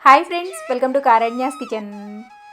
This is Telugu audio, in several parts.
Hi friends, welcome to Karanya's kitchen.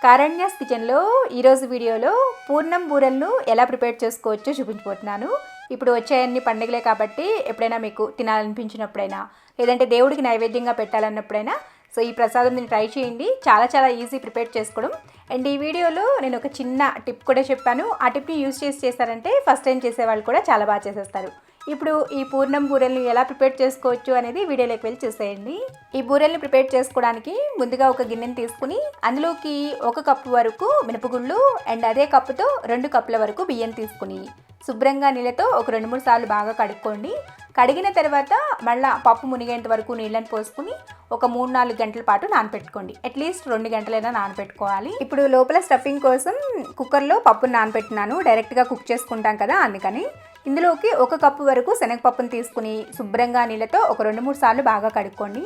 Karanya's కిచెన్లో ఈరోజు వీడియోలో పూర్ణం బూరెలను ఎలా ప్రిపేర్ చేసుకోవచ్చో చూపించబోతున్నాను. ఇప్పుడు వచ్చే అన్ని పండుగలే కాబట్టి ఎప్పుడైనా మీకు తినాలనిపించినప్పుడైనా లేదంటే దేవుడికి నైవేద్యంగా పెట్టాలన్నప్పుడైనా సో ఈ ప్రసాదం మీరు ట్రై చేయండి. చాలా ఈజీ ప్రిపేర్ చేసుకోవడం. అండ్ ఈ వీడియోలో నేను ఒక చిన్న టిప్ కూడా చెప్పాను. ఆ టిప్ని యూజ్ చేస్తారంటే ఫస్ట్ టైం చేసేవాళ్ళు కూడా చాలా బాగా చేసేస్తారు. ఇప్పుడు ఈ పూర్ణం బూరెల్ని ఎలా ప్రిపేర్ చేసుకోవచ్చు అనేది వీడియోలోకి వెళ్ళి చూసేయండి. ఈ బూరెల్ని ప్రిపేర్ చేసుకోవడానికి ముందుగా ఒక గిన్నెని తీసుకుని అందులోకి 1 కప్పు వరకు మినపగుళ్ళు అండ్ అదే కప్పుతో 2 కప్పుల వరకు బియ్యం తీసుకుని శుభ్రంగా నీళ్ళతో ఒక 2-3 సార్లు బాగా కడుక్కోండి. కడిగిన తర్వాత మళ్ళీ పప్పు మునిగేంత వరకు నీళ్ళని పోసుకుని ఒక 3-4 గంటల పాటు నానపెట్టుకోండి. అట్లీస్ట్ 2 గంటలైనా నానపెట్టుకోవాలి. ఇప్పుడు లోపల స్టఫింగ్ కోసం కుక్కర్లో పప్పును నానపెట్టినాను. డైరెక్ట్గా కుక్ చేసుకుంటాం కదా, అందుకని ఇందులోకి 1 కప్పు వరకు శనగపప్పును తీసుకుని శుభ్రంగా నీళ్ళతో ఒక 2-3 సార్లు బాగా కడుక్కోండి.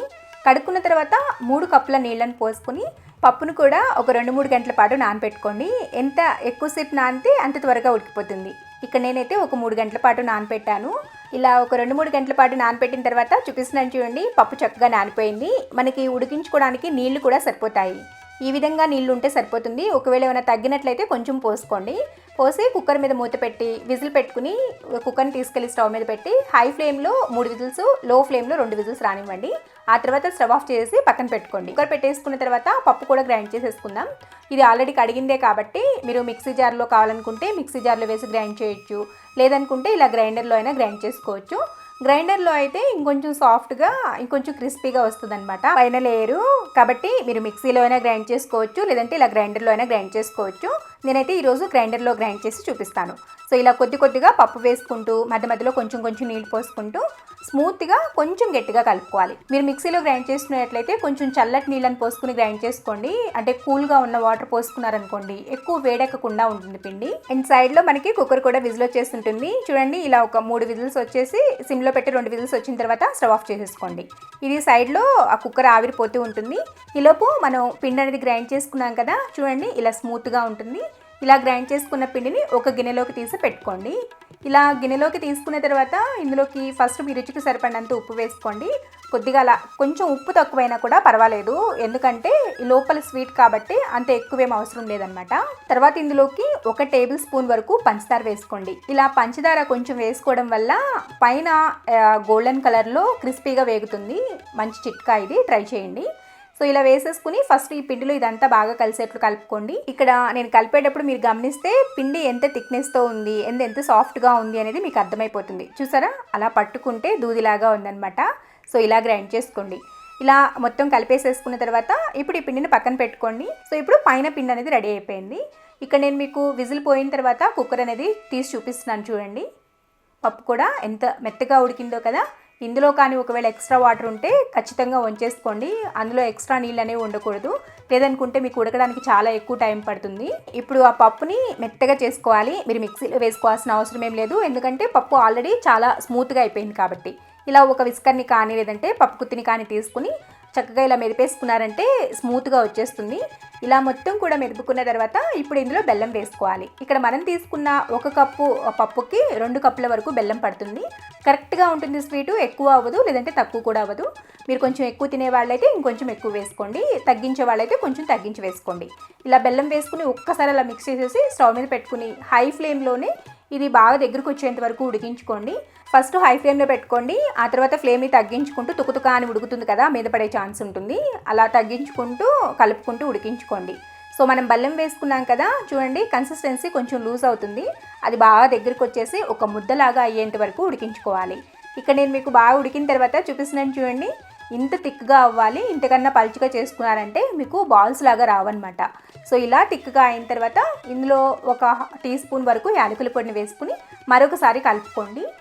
కడుక్కున్న తర్వాత 3 కప్పుల నీళ్ళని పోసుకుని పప్పును కూడా ఒక 2-3 గంటల పాటు నానపెట్టుకోండి. ఎంత ఎక్కువసేపు నానితే అంత త్వరగా ఉడికిపోతుంది. ఇక్కడ నేనైతే ఒక 3 గంటల పాటు నానపెట్టాను. ఇలా ఒక 2-3 గంటల పాటు నానపెట్టిన తర్వాత చూపిస్తున్నాను చూడండి, పప్పు చక్కగా నానిపోయింది. మనకి ఉడికించుకోవడానికి నీళ్లు కూడా సరిపోతాయి. ఈ విధంగా నీళ్లు ఉంటే సరిపోతుంది. ఒకవేళ ఏమైనా తగ్గినట్లయితే కొంచెం పోసుకోండి. పోసి కుక్కర్ మీద మూత పెట్టి విజిల్ పెట్టుకుని కుక్కర్ని తీసుకెళ్లి స్టవ్ మీద పెట్టి హై ఫ్లేమ్లో 3 విజిల్స్, లో ఫ్లేమ్లో 2 విజిల్స్ రానివ్వండి. ఆ తర్వాత స్టవ్ ఆఫ్ చేసి పక్కన పెట్టుకోండి. కుక్కర్ పెట్టేసుకున్న తర్వాత పప్పు కూడా గ్రైండ్ చేసేసుకుందాం. ఇది ఆల్రెడీ కడిగిందే కాబట్టి మీరు మిక్సీ జార్లో కావాలనుకుంటే మిక్సీ జార్లో వేసి గ్రైండ్ చేయొచ్చు, లేదనుకుంటే ఇలా గ్రైండర్లో అయినా గ్రైండ్ చేసుకోవచ్చు. గ్రైండర్లో అయితే ఇంకొంచెం సాఫ్ట్గా ఇంకొంచెం క్రిస్పీగా వస్తుంది అనమాట పైన లేయరు. కాబట్టి మీరు మిక్సీలో అయినా గ్రైండ్ చేసుకోవచ్చు, లేదంటే ఇలా గ్రైండర్లో అయినా గ్రైండ్ చేసుకోవచ్చు. నేనైతే ఈరోజు గ్రైండర్లో గ్రైండ్ చేసి చూపిస్తాను. సో ఇలా కొద్దిగా పప్పు వేసుకుంటూ మధ్యలో కొంచెం నీళ్ళు పోసుకుంటూ స్మూత్గా కొంచెం గట్టిగా కలుపుకోవాలి. మీరు మిక్సీలో గ్రైండ్ చేసుకునేట్లయితే కొంచెం చల్లటి నీళ్ళని పోసుకుని గ్రైండ్ చేసుకోండి. అంటే కూల్గా ఉన్న వాటర్ పోసుకున్నారనుకోండి ఎక్కువ వేడెక్కకుండా ఉంటుంది పిండి. అండ్ సైడ్లో మనకి కుక్కర్ కూడా విజిల్ వచ్చేస్తుంటుంది. చూడండి, ఇలా ఒక 3 విజిల్స్ వచ్చేసి సిమ్లో పెట్టి 2 విజిల్స్ వచ్చిన తర్వాత స్టవ్ ఆఫ్ చేసేసుకోండి. ఇది సైడ్లో ఆ కుక్కర్ ఆవిరిపోతూ ఉంటుంది. ఈలోపు మనం పిండి అనేది గ్రైండ్ చేసుకున్నాం కదా, చూడండి ఇలా స్మూత్గా ఉంటుంది. ఇలా గ్రైండ్ చేసుకున్న పిండిని ఒక గిన్నెలోకి తీసి పెట్టుకోండి. ఇలా గిన్నెలోకి తీసుకున్న తర్వాత ఇందులోకి ఫస్ట్ మీ రుచికి సరిపడినంత ఉప్పు వేసుకోండి. కొద్దిగా అలా కొంచెం ఉప్పు తక్కువైనా కూడా పర్వాలేదు, ఎందుకంటే లోపల స్వీట్ కాబట్టి అంత ఎక్కువేం అవసరం లేదనమాట. తర్వాత ఇందులోకి 1 టేబుల్ స్పూన్ వరకు పంచదార వేసుకోండి. ఇలా పంచదార కొంచెం వేసుకోవడం వల్ల పైన గోల్డెన్ కలర్లో క్రిస్పీగా వేగుతుంది. మంచి చిట్కా, ఇది ట్రై చేయండి. సో ఇలా వేసేసుకుని ఫస్ట్ ఈ పిండిలో ఇదంతా బాగా కలిసేట్లు కలుపుకోండి. ఇక్కడ నేను కలిపేటప్పుడు మీరు గమనిస్తే పిండి ఎంత థిక్నెస్తో ఉంది, ఎంత సాఫ్ట్గా ఉంది అనేది మీకు అర్థమైపోతుంది. చూసారా, అలా పట్టుకుంటే దూదిలాగా ఉందన్నమాట. సో ఇలా గ్రైండ్ చేసుకోండి. ఇలా మొత్తం కలిపేసేసుకున్న తర్వాత ఇప్పుడు ఈ పిండిని పక్కన పెట్టుకోండి. సో ఇప్పుడు పైన పిండి అనేది రెడీ అయిపోయింది. ఇక్కడ నేను మీకు విజిల్ పోయిన తర్వాత కుక్కర్ అనేది తీసి చూపిస్తున్నాను చూడండి. పప్పు కూడా ఎంత మెత్తగా ఉడికిందో కదా. ఇందులో కానీ ఒకవేళ ఎక్స్ట్రా వాటర్ ఉంటే ఖచ్చితంగా వంచేసుకోండి. అందులో ఎక్స్ట్రా నీళ్ళు అనేవి ఉండకూడదు, లేదనుకుంటే మీకు ఉడకడానికి చాలా ఎక్కువ టైం పడుతుంది. ఇప్పుడు ఆ పప్పుని మెత్తగా చేసుకోవాలి. మీరు మిక్సీలో వేసుకోవాల్సిన అవసరం ఏం లేదు, ఎందుకంటే పప్పు ఆల్రెడీ చాలా స్మూత్గా అయిపోయింది కాబట్టి. ఇలా ఒక విస్కర్ని కానీ లేదంటే పప్పు కుత్తిని కానీ తీసుకుని చక్కగా ఇలా మెదిపేసుకున్నారంటే స్మూత్గా వచ్చేస్తుంది. ఇలా మొత్తం కూడా మెదుపుకున్న తర్వాత ఇప్పుడు ఇందులో బెల్లం వేసుకోవాలి. ఇక్కడ మనం తీసుకున్న 1 కప్పు పప్పుకి 2 కప్పుల వరకు బెల్లం పడుతుంది. కరెక్ట్గా ఉంటుంది స్వీటు, ఎక్కువ అవ్వదు లేదంటే తక్కువ కూడా అవ్వదు. మీరు కొంచెం ఎక్కువ తినే వాళ్ళైతే ఇంకొంచెం ఎక్కువ వేసుకోండి, తగ్గించే వాళ్ళైతే కొంచెం తగ్గించి వేసుకోండి. ఇలా బెల్లం వేసుకుని ఒక్కసారి అలా మిక్స్ చేసేసి స్టవ్ మీద పెట్టుకుని హై ఫ్లేమ్లోనే ఇది బాగా దగ్గరకు వచ్చేంత వరకు ఉడికించుకోండి. ఫస్ట్ హై ఫ్లేమ్లో పెట్టుకోండి, ఆ తర్వాత ఫ్లేమ్ని తగ్గించుకుంటూ తుకుతుక అని ఉడుకుతుంది కదా, మీద పడే ఛాన్స్ ఉంటుంది. అలా తగ్గించుకుంటూ కలుపుకుంటూ ఉడికించుకోండి. సో మనం బెల్లం వేసుకున్నాం కదా, చూడండి కన్సిస్టెన్సీ కొంచెం లూజ్ అవుతుంది. అది బాగా దగ్గరకు వచ్చేసి ఒక ముద్దలాగా అయ్యేంత వరకు ఉడికించుకోవాలి. ఇక్కడ నేను మీకు బాగా ఉడికిన తర్వాత చూపిస్తున్నాను చూడండి, ఇంత థిక్గా అవ్వాలి. ఇంతకన్నా పలుచగా చేసుకున్నారంటే మీకు బాల్స్ లాగా రావన్నమాట. సో ఇలా థిక్గా అయిన తర్వాత ఇందులో 1 టీ స్పూన్ వరకు యాలకుల పొడిని వేసుకుని మరొకసారి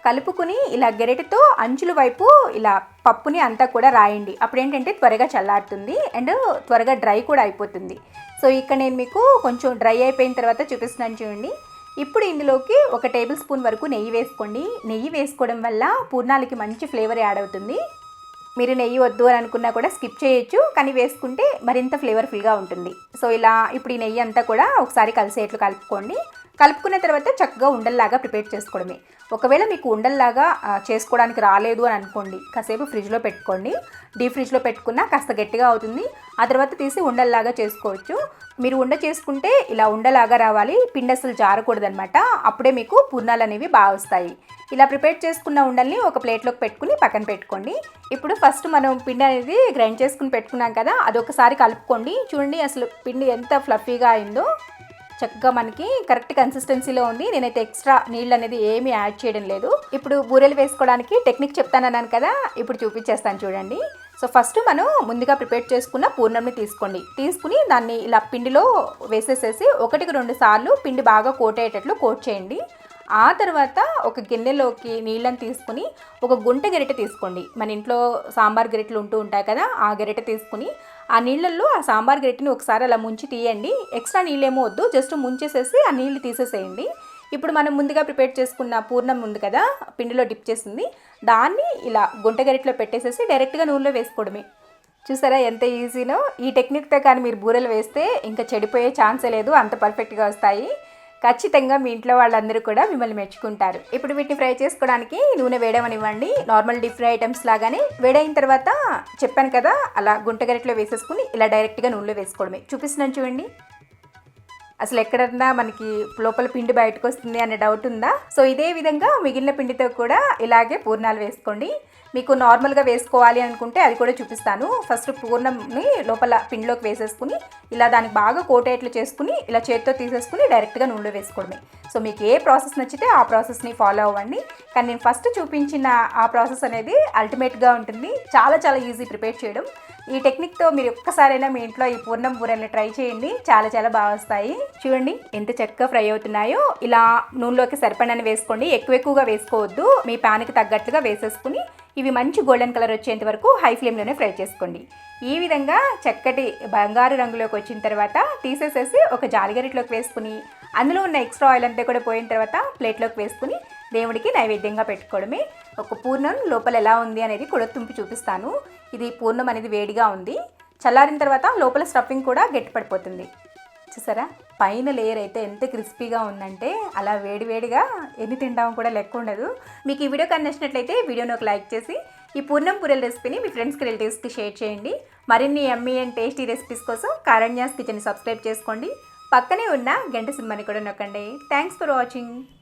కలుపుకుని ఇలా గెరెటతో అంచుల వైపు ఇలా పప్పుని అంతా కూడా రాయండి. అప్పుడు ఏంటంటే త్వరగా చల్లారుతుంది అండ్ త్వరగా డ్రై కూడా అయిపోతుంది. సో ఇక్కడ నేను మీకు కొంచెం డ్రై అయిపోయిన తర్వాత చూపిస్తున్నాను చూడండి. ఇప్పుడు ఇందులోకి 1 టేబుల్ స్పూన్ వరకు నెయ్యి వేసుకోండి. నెయ్యి వేసుకోవడం వల్ల పూర్ణాలకి మంచి ఫ్లేవర్ యాడ్ అవుతుంది. మీరు నెయ్యి వద్దు అని అనుకున్నా కూడా స్కిప్ చేయొచ్చు, కానీ వేసుకుంటే మరింత ఫ్లేవర్ఫుల్గా ఉంటుంది. సో ఇలా ఇప్పుడు ఈ నెయ్యి అంతా కూడా ఒకసారి కలిసేట్లు కలుపుకోండి. కలుపుకున్న తర్వాత చక్కగా ఉండల్లాగా ప్రిపేర్ చేసుకోవడమే. ఒకవేళ మీకు ఉండల్లాగా చేసుకోవడానికి రాలేదు అని అనుకోండి, కాసేపు ఫ్రిడ్జ్లో పెట్టుకోండి. డీప్ ఫ్రిడ్జ్లో పెట్టుకున్నా కాస్త గట్టిగా అవుతుంది. ఆ తర్వాత తీసి ఉండల్లాగా చేసుకోవచ్చు. మీరు ఉండ చేసుకుంటే ఇలా ఉండలాగా రావాలి, పిండి అసలు జారకూడదనమాట. అప్పుడే మీకు పూర్ణాలు అనేవి బాగా వస్తాయి. ఇలా ప్రిపేర్ చేసుకున్న ఉండల్ని ఒక ప్లేట్లోకి పెట్టుకుని పక్కన పెట్టుకోండి. ఇప్పుడు ఫస్ట్ మనం పిండి అనేది గ్రైండ్ చేసుకుని పెట్టుకున్నాం కదా, అదొకసారి కలుపుకోండి. చూడండి అసలు పిండి ఎంత ఫ్లఫీగా అయిందో, చక్కగా మనకి కరెక్ట్ కన్సిస్టెన్సీలో ఉంది. నేనైతే ఎక్స్ట్రా నీళ్ళు అనేది ఏమీ యాడ్ చేయడం లేదు. ఇప్పుడు బూరెలు వేసుకోవడానికి టెక్నిక్ చెప్తానన్నాను కదా, ఇప్పుడు చూపించేస్తాను చూడండి. సో ఫస్ట్ మనం ముందుగా ప్రిపేర్ చేసుకున్న పూర్ణంని తీసుకుని దాన్ని ఇలా పిండిలో వేసేసేసి 1-2 సార్లు పిండి బాగా కోట్ అయ్యేటట్లు కోట్ చేయండి. ఆ తర్వాత ఒక గిన్నెలోకి నీళ్ళని తీసుకుని ఒక గుంట గరిటె తీసుకోండి. మన ఇంట్లో సాంబార్ గరిటెలు ఉంటూ ఉంటాయి కదా, ఆ గరిటె తీసుకుని ఆ నీళ్ళల్లో ఆ సాంబార్ గరిటెని ఒకసారి అలా ముంచి తీయండి. ఎక్స్ట్రా నీళ్ళేమో వద్దు, జస్ట్ ముంచేసేసి ఆ నీళ్ళు తీసేసేయండి. ఇప్పుడు మనం ముందుగా ప్రిపేర్ చేసుకున్న పూర్ణం ఉంది కదా, పిండిలో డిప్ చేసింది, దాన్ని ఇలా గుంట గరిటెలో పెట్టేసేసి డైరెక్ట్గా నూనెలో వేసుకోవడమే. చూసారా ఎంత ఈజీనో. ఈ టెక్నిక్తో కానీ మీరు బూరెలు వేస్తే ఇంకా చెడిపోయే ఛాన్సే లేదు, అంత పర్ఫెక్ట్గా వస్తాయి. ఖచ్చితంగా మీ ఇంట్లో వాళ్ళందరూ కూడా మిమ్మల్ని మెచ్చుకుంటారు. ఇప్పుడు వీటిని ఫ్రై చేసుకోవడానికి నూనె వేయడమనివ్వండి. నార్మల్ డీప్ ఫ్రై ఐటమ్స్ లాగానే వేడైన తర్వాత చెప్పాను కదా, అలా గుంట గరిటెలో వేసేసుకుని ఇలా డైరెక్ట్గా నూనెలో వేసుకోవడమే. చూపిస్తున్నాను చూడండి. అసలు ఎక్కడన్నా మనకి లోపల పిండి బయటకు వస్తుంది అనే డౌట్ ఉందా? సో ఇదే విధంగా మిగిలిన పిండితో కూడా ఇలాగే పూర్ణాలు వేసుకోండి. మీకు నార్మల్గా వేసుకోవాలి అనుకుంటే అది కూడా చూపిస్తాను. ఫస్ట్ పూర్ణంని లోపల పిండిలోకి వేసేసుకుని ఇలా దానికి బాగా కోటేట్లు చేసుకుని ఇలా చేతితో తీసేసుకుని డైరెక్ట్గా నూనెలో వేసుకోవడమే. సో మీకు ఏ ప్రాసెస్ నచ్చితే ఆ ప్రాసెస్ని ఫాలో అవ్వండి. కానీ నేను ఫస్ట్ చూపించిన ఆ ప్రాసెస్ అనేది అల్టిమేట్గా ఉంటుంది. చాలా చాలా ఈజీ ప్రిపేర్ చేయడం. ఈ టెక్నిక్తో మీరు ఒక్కసారైనా మీ ఇంట్లో ఈ పూర్ణం బూరెల్ని ట్రై చేయండి, చాలా చాలా బాగా వస్తాయి. చూడండి ఎంత చక్కగా ఫ్రై అవుతున్నాయో. ఇలా నూనెలోకి సరిపడని వేసుకోండి, ఎక్కువగా వేసుకోవద్దు. మీ ప్యాన్కి తగ్గట్లుగా వేసేసుకుని ఇవి మంచి గోల్డెన్ కలర్ వచ్చేంత వరకు హై ఫ్లేమ్లోనే ఫ్రై చేసుకోండి. ఈ విధంగా చక్కటి బంగారు రంగులోకి వచ్చిన తర్వాత తీసేసేసి ఒక జాలిగరిటలోకి వేసుకుని అందులో ఉన్న ఎక్స్ట్రా ఆయిల్ అంతా కూడా పోయిన తర్వాత ప్లేట్లోకి వేసుకుని దేవుడికి నైవేద్యంగా పెట్టుకోవడమే. ఒక పూర్ణం లోపల ఎలా ఉంది అనేది కూడా తుంపి చూపిస్తాను. ఇది పూర్ణం అనేది వేడిగా ఉంది, చల్లారిన తర్వాత లోపల స్టఫింగ్ కూడా గట్టిపడిపోతుంది. చూసారా పైన లేయర్ అయితే ఎంత క్రిస్పీగా ఉందంటే అలా వేడివేడిగా ఎన్ని తింటామో కూడా లెక్క ఉండదు. మీకు ఈ వీడియో కానీ నచ్చినట్లయితే వీడియోని ఒక లైక్ చేసి ఈ పూర్ణం బూరెల రెసిపీని మీ ఫ్రెండ్స్కి రిలేటివ్స్కి షేర్ చేయండి. మరిన్ని యమ్మీ అండ్ టేస్టీ రెసిపీస్ కోసం కారణ్యాస్ కిచెన్ని సబ్స్క్రైబ్ చేసుకోండి. పక్కనే ఉన్న గంట సింబల్ని కూడా నొక్కండి. Thanks for watching.